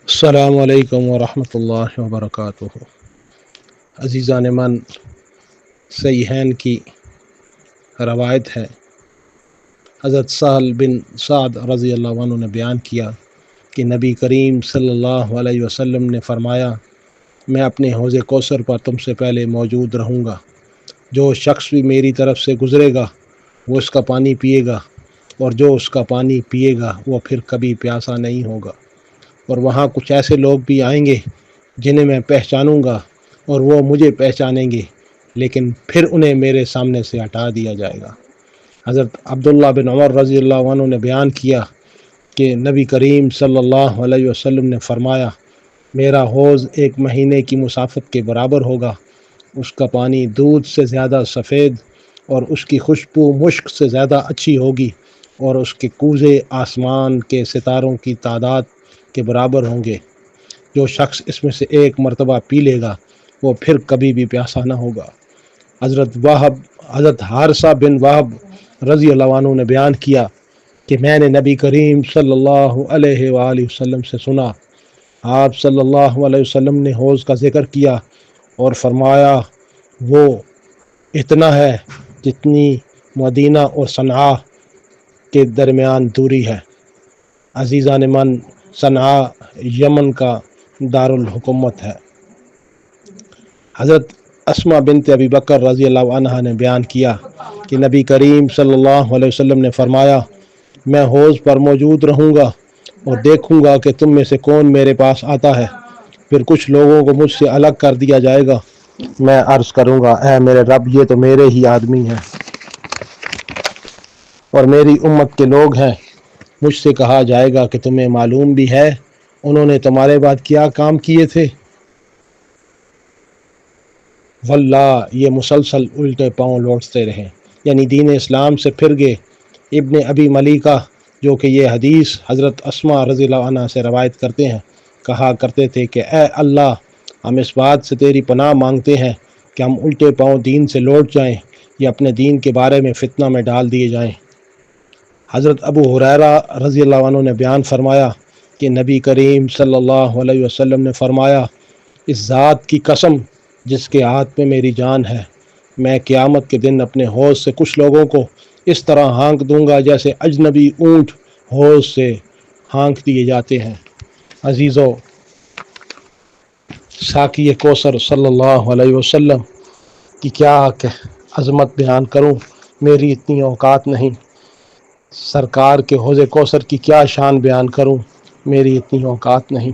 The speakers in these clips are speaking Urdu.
السلام علیکم ورحمۃ اللہ وبرکاتہ۔ عزیزان من، صحیحین کی روایت ہے، حضرت سہل بن سعد رضی اللہ عنہ نے بیان کیا کہ نبی کریم صلی اللہ علیہ وسلم نے فرمایا، میں اپنے حوض کوثر پر تم سے پہلے موجود رہوں گا۔ جو شخص بھی میری طرف سے گزرے گا وہ اس کا پانی پیے گا، اور جو اس کا پانی پیے گا وہ پھر کبھی پیاسا نہیں ہوگا۔ اور وہاں کچھ ایسے لوگ بھی آئیں گے جنہیں میں پہچانوں گا اور وہ مجھے پہچانیں گے، لیکن پھر انہیں میرے سامنے سے ہٹا دیا جائے گا۔ حضرت عبداللہ بن عمر رضی اللہ عنہ نے بیان کیا کہ نبی کریم صلی اللہ علیہ وسلم نے فرمایا، میرا حوض ایک مہینے کی مسافت کے برابر ہوگا۔ اس کا پانی دودھ سے زیادہ سفید اور اس کی خوشبو مشک سے زیادہ اچھی ہوگی، اور اس کے کوزے آسمان کے ستاروں کی تعداد کے برابر ہوں گے۔ جو شخص اس میں سے ایک مرتبہ پی لے گا وہ پھر کبھی بھی پیاسا نہ ہوگا۔ حضرت حارثہ بن وہب رضی اللہ عنہ نے بیان کیا کہ میں نے نبی کریم صلی اللہ علیہ وآلہ وسلم سے سنا، آپ صلی اللہ علیہ وسلم نے حوض کا ذکر کیا اور فرمایا، وہ اتنا ہے جتنی مدینہ اور صنعاء کے درمیان دوری ہے۔ عزیزان من، صنعاء یمن کا دارالحکومت ہے۔ حضرت اسماء بنت ابی بکر رضی اللہ عنہ نے بیان کیا کہ نبی کریم صلی اللہ علیہ وسلم نے فرمایا، میں حوض پر موجود رہوں گا اور دیکھوں گا کہ تم میں سے کون میرے پاس آتا ہے۔ پھر کچھ لوگوں کو مجھ سے الگ کر دیا جائے گا۔ میں عرض کروں گا، اے میرے رب، یہ تو میرے ہی آدمی ہیں اور میری امت کے لوگ ہیں۔ مجھ سے کہا جائے گا کہ تمہیں معلوم بھی ہے انہوں نے تمہارے بعد کیا کام کیے تھے؟ واللہ یہ مسلسل الٹے پاؤں لوٹتے رہے، یعنی دین اسلام سے پھر گئے۔ ابن ابی ملیکہ، جو کہ یہ حدیث حضرت اسماء رضی اللہ عنہ سے روایت کرتے ہیں، کہا کرتے تھے کہ اے اللہ، ہم اس بات سے تیری پناہ مانگتے ہیں کہ ہم الٹے پاؤں دین سے لوٹ جائیں یا اپنے دین کے بارے میں فتنہ میں ڈال دیے جائیں۔ حضرت ابو ہریرہ رضی اللہ عنہ نے بیان فرمایا کہ نبی کریم صلی اللہ علیہ وسلم نے فرمایا، اس ذات کی قسم جس کے ہاتھ میں میری جان ہے، میں قیامت کے دن اپنے حوض سے کچھ لوگوں کو اس طرح ہانک دوں گا جیسے اجنبی اونٹ حوض سے ہانک دیے جاتے ہیں۔ عزیزو، ساقی کوثر صلی اللہ علیہ وسلم کی کیا عظمت بیان کروں، میری اتنی اوقات نہیں۔ سرکار کے حوض کوثر کی کیا شان بیان کروں، میری اتنی اوقات نہیں۔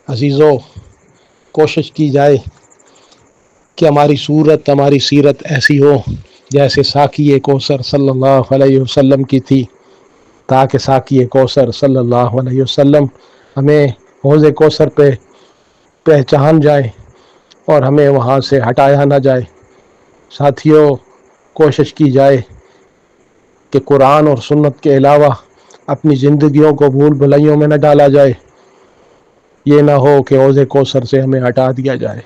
عزیزو، کوشش کی جائے کہ ہماری صورت، ہماری سیرت ایسی ہو جیسے ساقی کوثر صلی اللہ علیہ وسلم کی تھی، تاکہ ساقی کوثر صلی اللہ علیہ وسلم ہمیں حوض کوثر پہ پہچان جائے اور ہمیں وہاں سے ہٹایا نہ جائے۔ ساتھیوں، کوشش کی جائے کہ قرآن اور سنت کے علاوہ اپنی زندگیوں کو بھول بھلائیوں میں نہ ڈالا جائے۔ یہ نہ ہو کہ حوض کوثر سے ہمیں ہٹا دیا جائے۔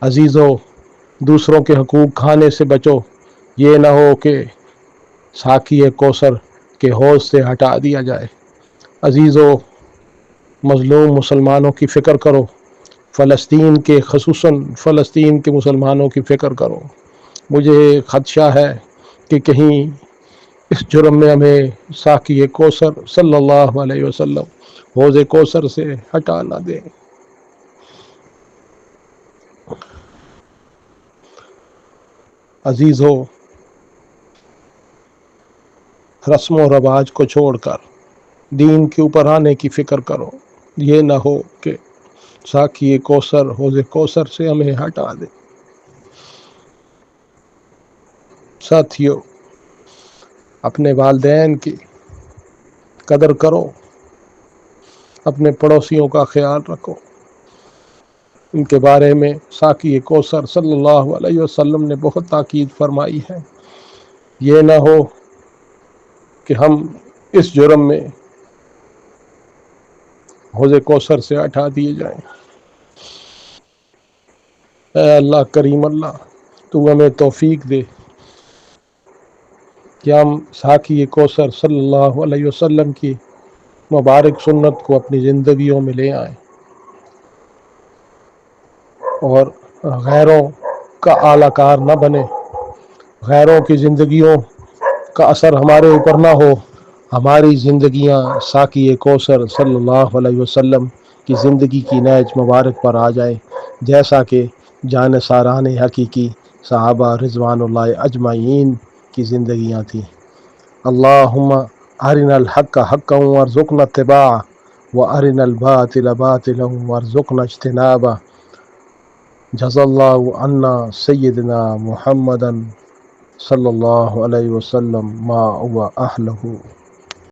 عزیزو، دوسروں کے حقوق کھانے سے بچو، یہ نہ ہو کہ ساقی کوثر کے حوض سے ہٹا دیا جائے۔ عزیزو، مظلوم مسلمانوں کی فکر کرو، فلسطین کے، خصوصاً فلسطین کے مسلمانوں کی فکر کرو۔ مجھے خدشہ ہے کہ کہیں اس جرم میں ہمیں ساقی کوثر صلی اللہ علیہ وسلم حوض کوثر سے ہٹا نہ دیں۔ عزیزو، رسم و رواج کو چھوڑ کر دین کے اوپر آنے کی فکر کرو۔ یہ نہ ہو کہ ساقی کوثر حوض کوثر سے ہمیں ہٹا دے۔ ساتھیو، اپنے والدین کی قدر کرو، اپنے پڑوسیوں کا خیال رکھو۔ ان کے بارے میں ساقی کوثر صلی اللہ علیہ وسلم نے بہت تاکید فرمائی ہے۔ یہ نہ ہو کہ ہم اس جرم میں حوض کوثر سے ہٹا دیے جائیں۔ اے اللہ کریم، اللہ تو ہمیں توفیق دے کہ ہم ساقی کوثر صلی اللہ علیہ وسلم کی مبارک سنت کو اپنی زندگیوں میں لے آئیں اور غیروں کا اعلی کار نہ بنے، غیروں کی زندگیوں کا اثر ہمارے اوپر نہ ہو، ہماری زندگیاں ساقی کوثر صلی اللہ علیہ وسلم کی زندگی کی نہج مبارک پر آ جائے، جیسا کہ جان ساران حقیقی صحابہ رضوان اللہ اجمعین کی زندگیاں تھیں۔ اللہم ارنا الحق حقا وارزقنا اتباعہ وارنا الباطل باطلا وارزقنا اجتنابہ۔ جزا اللہ عنا سیدنا محمدا صلی اللہ علیہ وسلم ما هو اہلہ۔